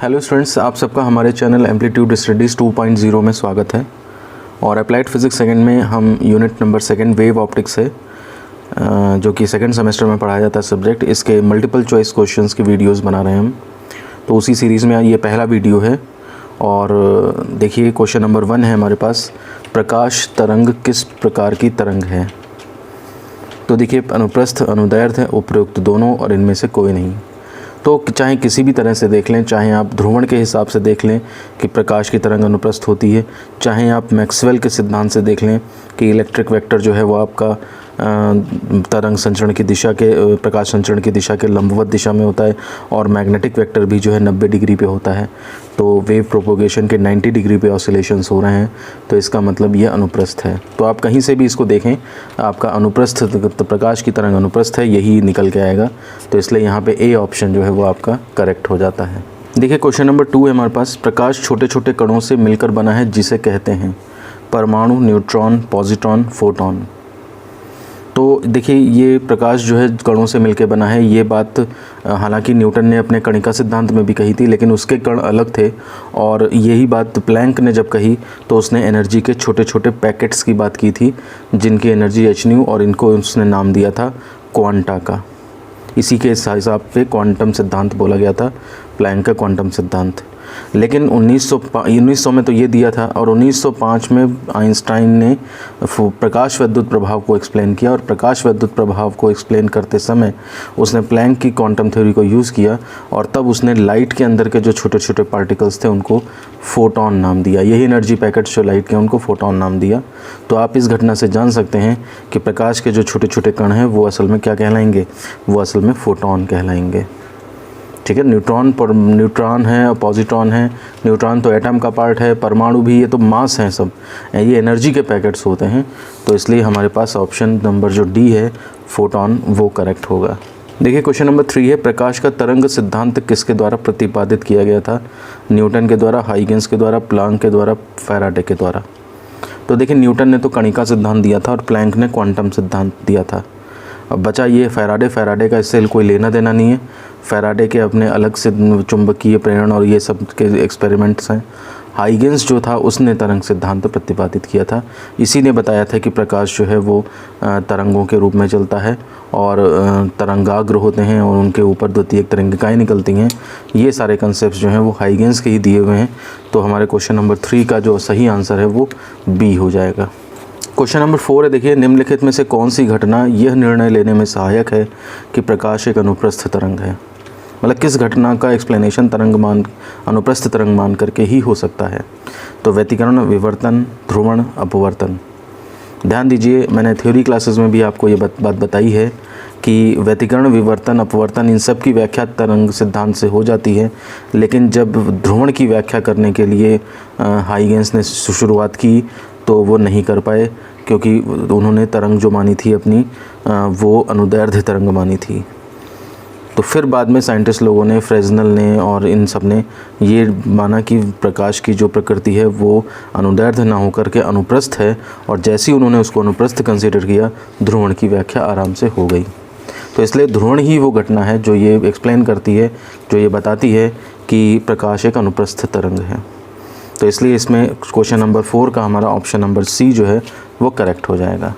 Hello students, आप सबका हमारे चैनल एम्पलीट्यूड स्टडीज़ 2.0 में स्वागत है। और अप्लाइड फिज़िक्स सेकंड में हम unit number second wave optics है, जो कि सेकंड सेमेस्टर में पढ़ाया जाता है सब्जेक्ट, इसके मल्टीपल चॉइस क्वेश्चंस की वीडियोस बना रहे हैं हम। तो उसी सीरीज़ में ये पहला वीडियो है। और देखिए क्वेश्चन नंबर 1 है हमारे पास, प्रकाश तरंग किस प्रकार की तरंग है। तो देखिए अनुप्रस्थ, अनुदैर्ध्य, उपरोक्त दोनों और इनमें से कोई नहीं। तो चाहे किसी भी तरह से देख लें, चाहे आप ध्रुवण के हिसाब से देख लें कि प्रकाश की तरंग अनुप्रस्थ होती है, चाहे आप मैक्सवेल के सिद्धांत से देख लें कि इलेक्ट्रिक वेक्टर जो है वो आपका तरंग संचरण की दिशा के, प्रकाश संचरण की दिशा के लंबवत दिशा में होता है, और मैग्नेटिक वेक्टर भी जो है 90 डिग्री पे होता है। तो वेव प्रोपोगेशन के 90 डिग्री पे ऑसिलेशंस हो रहे हैं, तो इसका मतलब ये अनुप्रस्थ है। तो आप कहीं से भी इसको देखें, आपका अनुप्रस्थ, प्रकाश की तरंग अनुप्रस्थ है, यही निकल के आएगा। तो इसलिए यहाँ पे ए ऑप्शन जो है वो आपका करेक्ट हो जाता है। देखिए क्वेश्चन नंबर 2 है हमारे पास, प्रकाश छोटे छोटे कणों से मिलकर बना है जिसे कहते हैं परमाणु, न्यूट्रॉन, पॉजिट्रॉन, फोटॉन। तो देखिए ये प्रकाश जो है कणों से मिलकर बना है, ये बात हालांकि न्यूटन ने अपने कणिका सिद्धांत में भी कही थी, लेकिन उसके कण अलग थे। और यही बात प्लैंक ने जब कही तो उसने एनर्जी के छोटे छोटे पैकेट्स की बात की थी, जिनकी एनर्जी h, और इनको उसने नाम दिया था क्वांटा का। इसी के हिसाब पे क्वांटम सिद्धांत बोला गया था, प्लैंक का क्वांटम सिद्धांत। लेकिन 1900 में तो ये दिया था, और 1905 में आइंस्टाइन ने प्रकाश विद्युत प्रभाव को एक्सप्लेन किया। और प्रकाश विद्युत प्रभाव को एक्सप्लेन करते समय उसने प्लैंक की क्वांटम थ्योरी को यूज़ किया, और तब उसने लाइट के अंदर के जो छोटे छोटे पार्टिकल्स थे उनको फोटॉन नाम दिया। यही एनर्जी पैकेट्स जो लाइट के, उनको फोटॉन नाम दिया। तो आप इस घटना से जान सकते हैं कि प्रकाश के जो छोटे छोटे कण हैं वो असल में क्या कहलाएंगे, वो असल में फोटॉन कहलाएंगे। ठीक है, न्यूट्रॉन है और पॉजिट्रॉन है। न्यूट्रॉन तो एटम का पार्ट है, परमाणु भी, ये तो मास हैं सब, ये एनर्जी के पैकेट्स होते हैं। तो इसलिए हमारे पास ऑप्शन नंबर जो डी है फोटॉन, वो करेक्ट होगा। देखिए क्वेश्चन नंबर 3 है, प्रकाश का तरंग सिद्धांत किसके द्वारा प्रतिपादित किया गया था। न्यूटन के द्वारा, हाइगेंस के द्वारा, प्लैंक के द्वारा, फैराडे के द्वारा। तो देखिए न्यूटन ने तो कणिका सिद्धांत दिया था और प्लैंक ने क्वांटम सिद्धांत दिया था। अब बचा ये फैराडे का इससे कोई लेना देना नहीं है। फैराडे के अपने अलग से चुंबकीय प्रेरण और ये सब के एक्सपेरिमेंट्स हैं। हाइगेंस जो था उसने तरंग सिद्धांत प्रतिपादित किया था। इसी ने बताया था कि प्रकाश जो है वो तरंगों के रूप में चलता है, और तरंगाग्र होते हैं और उनके ऊपर द्वितीयक तरंगिकाएँ निकलती हैं। ये सारे कंसेप्ट जो हैं वो हाइगेंस के ही दिए हुए हैं। तो हमारे क्वेश्चन नंबर 3 का जो सही आंसर है वो बी हो जाएगा। क्वेश्चन नंबर 4 है, देखिए निम्नलिखित में से कौन सी घटना यह निर्णय लेने में सहायक है कि प्रकाश एक अनुप्रस्थ तरंग है। मतलब किस घटना का एक्सप्लेनेशन अनुप्रस्थ तरंग मान करके ही हो सकता है। तो व्यतिकरण, विवर्तन, ध्रुवण, अपवर्तन। ध्यान दीजिए, मैंने थ्योरी क्लासेस में भी आपको ये बात बताई है कि व्यतिकरण, विवर्तन, अपवर्तन, इन सब की व्याख्या तरंग सिद्धांत से हो जाती है। लेकिन जब ध्रुवण की व्याख्या करने के लिए हाइगेंस ने शुरुआत की तो वो नहीं कर पाए, क्योंकि उन्होंने तरंग जो मानी थी अपनी, वो अनुदैर्ध्य तरंग मानी थी। तो फिर बाद में साइंटिस्ट लोगों ने, फ्रेस्नेल ने और इन सब ने ये माना कि प्रकाश की जो प्रकृति है वो अनुदैर्ध्य ना होकर के अनुप्रस्थ है, और जैसे ही उन्होंने उसको अनुप्रस्थ कंसीडर किया, ध्रुवण की व्याख्या आराम से हो गई। तो इसलिए ध्रुवण ही वो घटना है जो ये एक्सप्लेन करती है, जो ये बताती है कि प्रकाश एक अनुप्रस्थ तरंग है। तो इसलिए इसमें क्वेश्चन नंबर 4 का हमारा ऑप्शन नंबर सी जो है वो करेक्ट हो जाएगा।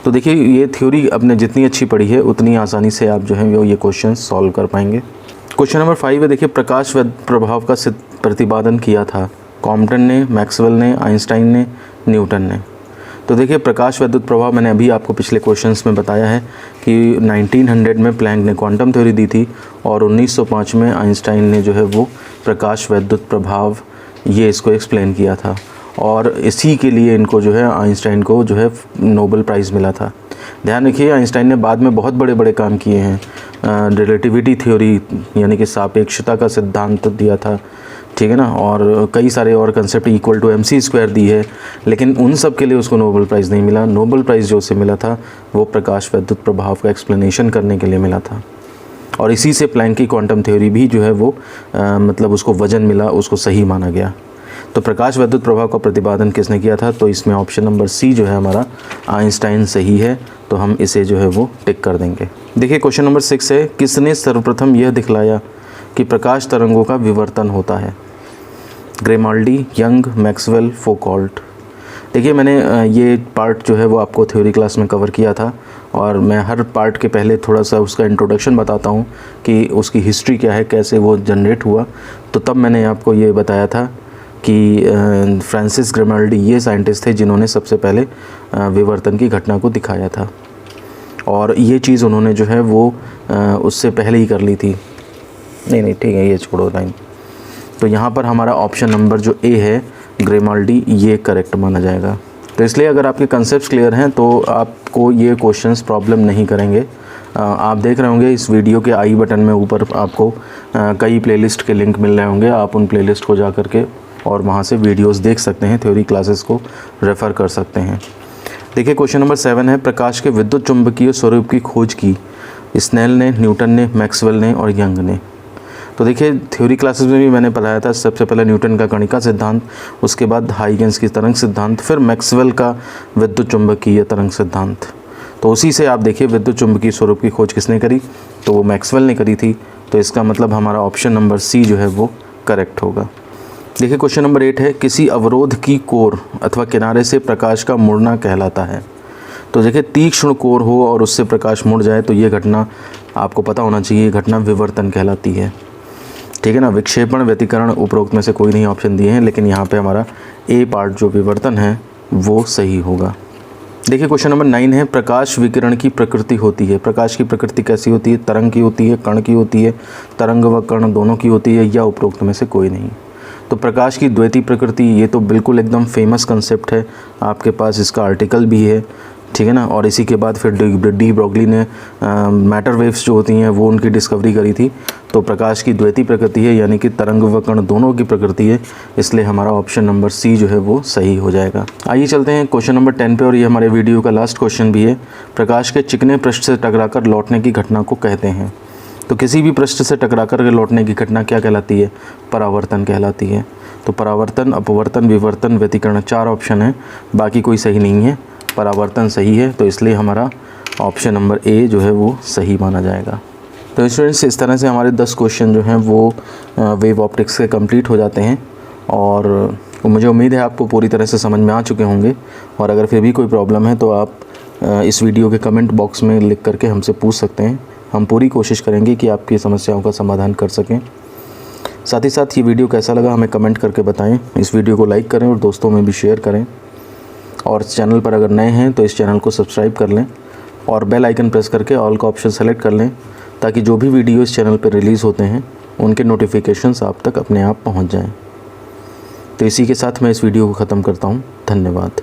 तो देखिए ये थ्योरी आपने जितनी अच्छी पढ़ी है उतनी आसानी से आप जो है वो ये क्वेश्चन सॉल्व कर पाएंगे। क्वेश्चन नंबर 5 है, देखिए प्रकाश प्रभाव का प्रतिपादन किया था कॉम्पटन ने, मैक्सवेल ने, आइंस्टाइन ने, न्यूटन ने। तो देखिए प्रकाश विद्युत प्रभाव मैंने अभी आपको पिछले क्वेश्चंस में बताया है कि 1900 में प्लैंक ने क्वांटम थ्योरी दी थी, और 1905 में आइंस्टाइन ने जो है वो प्रकाश विद्युत प्रभाव, ये इसको एक्सप्लेन किया था। और इसी के लिए इनको जो है आइंस्टाइन को जो है नोबेल प्राइज़ मिला था। ध्यान रखिए आइंस्टाइन ने बाद में बहुत बड़े बड़े काम किए हैं। रिलेटिविटी थ्योरी यानी कि सापेक्षता का सिद्धांत दिया था, ठीक है ना, और कई सारे और कंसेप्ट, इक्वल टू mc² दी है। लेकिन उन सब के लिए उसको नोबेल प्राइज़ नहीं मिला। नोबेल प्राइज़ जो उसे मिला था वो प्रकाश विद्युत प्रभाव का एक्सप्लेनेशन करने के लिए मिला था। और इसी से प्लैंक की क्वांटम थ्योरी भी जो है वो मतलब उसको वजन मिला, उसको सही माना गया। तो प्रकाश विद्युत प्रभाव का प्रतिपादन किसने किया था, तो इसमें ऑप्शन नंबर सी जो है हमारा आइंस्टाइन सही है। तो हम इसे जो है वो टिक कर देंगे। देखिए क्वेश्चन नंबर 6 है, किसने सर्वप्रथम यह दिखलाया कि प्रकाश तरंगों का विवर्तन होता है? Grimaldi, young, Maxwell, Foucault. देखिए मैंने ये पार्ट जो है वो आपको थ्योरी क्लास में कवर किया था और मैं हर पार्ट के पहले थोड़ा सा उसका इंट्रोडक्शन बताता हूँ कि उसकी हिस्ट्री क्या है, कैसे वो जनरेट हुआ। तो तब मैंने आपको ये बताया था कि फ्रांसिस ग्रिमाल्डी ये साइंटिस्ट थे जिन्होंने सबसे पहले विवर्तन की घटना को दिखाया था और ये चीज़ उन्होंने जो है वो उससे पहले ही कर ली थी। नहीं ठीक है, ये छोड़ो लाइन। तो यहाँ पर हमारा ऑप्शन नंबर जो ए है ग्रिमाल्डी, ये करेक्ट माना जाएगा। तो इसलिए अगर आपके कंसेप्ट क्लियर हैं तो आपको ये क्वेश्चंस प्रॉब्लम नहीं करेंगे। आप देख रहे होंगे इस वीडियो के आई बटन में ऊपर आपको कई प्लेलिस्ट के लिंक मिल रहे होंगे। आप उन प्लेलिस्ट को जा कर के और वहाँ से वीडियोस देख सकते हैं, थ्योरी क्लासेस को रेफ़र कर सकते हैं। देखिए क्वेश्चन नंबर 7 है, प्रकाश के विद्युत चुंबकीय स्वरूप की खोज की स्नेल ने, न्यूटन ने, मैक्सवेल ने और यंग ने। तो देखिए थ्योरी क्लासेस में भी मैंने पढ़ाया था, सबसे पहले न्यूटन का कणिका सिद्धांत, उसके बाद हाइगेंस की तरंग सिद्धांत, फिर मैक्सवेल का विद्युत चुंबकीय तरंग सिद्धांत। तो उसी से आप देखिए विद्युत चुंबकीय स्वरूप की खोज किसने करी, तो वो मैक्सवेल ने करी थी। तो इसका मतलब हमारा ऑप्शन नंबर सी जो है वो करेक्ट होगा। देखिए क्वेश्चन नंबर 8 है, किसी अवरोध की कोर अथवा किनारे से प्रकाश का मुड़ना कहलाता है? तो देखिए तीक्ष्ण कोर हो और उससे प्रकाश मुड़ जाए तो ये घटना आपको पता होना चाहिए, ये घटना विवर्तन कहलाती है। ठीक है ना। विक्षेपण, व्यतिकरण, उपरोक्त में से कोई नहीं ऑप्शन दिए हैं, लेकिन यहाँ पे हमारा ए पार्ट जो विवर्तन है वो सही होगा। देखिए क्वेश्चन नंबर 9 है, प्रकाश विकिरण की प्रकृति होती है। प्रकाश की प्रकृति कैसी होती है? तरंग की होती है, कण की होती है, तरंग व कण दोनों की होती है, या उपरोक्त में से कोई नहीं? तो प्रकाश की द्वैती प्रकृति, ये तो बिल्कुल एकदम फेमस कंसेप्ट है, आपके पास इसका आर्टिकल भी है। ठीक है ना। और इसी के बाद फिर डी ब्रोगली ने मैटर वेव्स जो होती हैं वो उनकी डिस्कवरी करी थी। तो प्रकाश की द्वैती प्रकृति है, यानी कि तरंग व कण दोनों की प्रकृति है, इसलिए हमारा ऑप्शन नंबर सी जो है वो सही हो जाएगा। आइए चलते हैं क्वेश्चन नंबर 10 पे, और ये हमारे वीडियो का लास्ट क्वेश्चन भी है। प्रकाश के चिकने पृष्ठ से टकराकर लौटने की घटना को कहते हैं? तो किसी भी पृष्ठ से टकराकर लौटने की घटना क्या कहलाती है? परावर्तन कहलाती है। तो परावर्तन, अपवर्तन, विवर्तन, व्यतिकरण, 4 ऑप्शन है, बाकी कोई सही नहीं है। परावर्तन सही है, तो इसलिए हमारा ऑप्शन नंबर ए जो है वो सही माना जाएगा। तो स्टूडेंट्स इस तरह से हमारे 10 क्वेश्चन जो हैं वो वेव ऑप्टिक्स के कंप्लीट हो जाते हैं, और मुझे उम्मीद है आपको पूरी तरह से समझ में आ चुके होंगे। और अगर फिर भी कोई प्रॉब्लम है तो आप इस वीडियो के कमेंट बॉक्स में लिख करके हमसे पूछ सकते हैं। हम पूरी कोशिश करेंगे कि आपकी समस्याओं का समाधान कर सकें। साथ ही साथ ये वीडियो कैसा लगा हमें कमेंट करके बताएं। इस वीडियो को लाइक करें और दोस्तों में भी शेयर करें, और इस चैनल पर अगर नए हैं तो इस चैनल को सब्सक्राइब कर लें और बेल आइकन प्रेस करके ऑल का ऑप्शन सेलेक्ट कर लें, ताकि जो भी वीडियो इस चैनल पर रिलीज़ होते हैं उनके नोटिफिकेशंस आप तक अपने आप पहुंच जाएं। तो इसी के साथ मैं इस वीडियो को ख़त्म करता हूं। धन्यवाद।